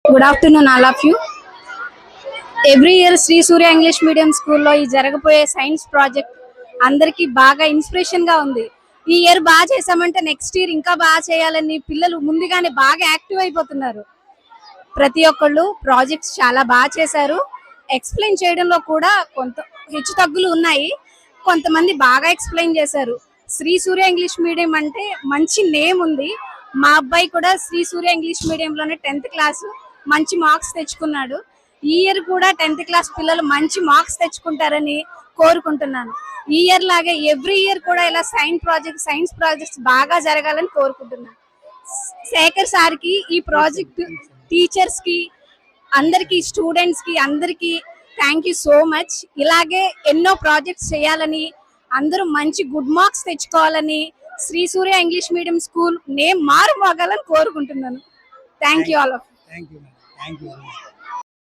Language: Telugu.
Good afternoon, all of you. Every year Sri Surya English Medium School లో ఈ జరగబోయే సైన్స్ ప్రాజెక్ట్ అందరికి బాగా ఇన్స్పిరేషన్ గా ఉంది. ఈ ఇయర్ బాగా చేసామంటే నెక్స్ట్ ఇయర్ ఇంకా బాగా చేయాలని పిల్లలు ముందుగానే బాగా యాక్టివ్ అయిపోతున్నారు. ప్రతి ఒక్కళ్ళు ప్రాజెక్ట్స్ చాలా బాగా చేశారు. ఎక్స్ప్లెయిన్ చేయడంలో కూడా కొంత హెచ్చుతగ్గులు ఉన్నాయి. కొంతమంది బాగా ఎక్స్ప్లెయిన్ చేశారు. శ్రీ సూర్య ఇంగ్లీష్ మీడియం అంటే మంచి నేమ్ ఉంది. మా అబ్బాయి కూడా శ్రీ సూర్య ఇంగ్లీష్ మీడియంలోనే 10th క్లాస్ మంచి మార్క్స్ తెచ్చుకున్నాడు. ఈ ఇయర్ కూడా 10th క్లాస్ పిల్లలు మంచి మార్క్స్ తెచ్చుకుంటారని కోరుకుంటున్నాను. ఈ ఇయర్ లాగే ఎవ్రీ ఇయర్ కూడా ఇలా సైన్స్ ప్రాజెక్ట్స్ బాగా జరగాలని కోరుకుంటున్నాను. శేఖర్ సార్కి, ఈ ప్రాజెక్ట్ టీచర్స్ కి, అందరికి, స్టూడెంట్స్ కి అందరికి థ్యాంక్ యూ సో మచ్. ఇలాగే ఎన్నో ప్రాజెక్ట్స్ చేయాలని, అందరూ మంచి గుడ్ మార్క్స్ తెచ్చుకోవాలని, శ్రీ సూర్య ఇంగ్లీష్ మీడియం స్కూల్ నేమ్ మారుమోగాలని కోరుకుంటున్నాను. Thank you all of. Thank you.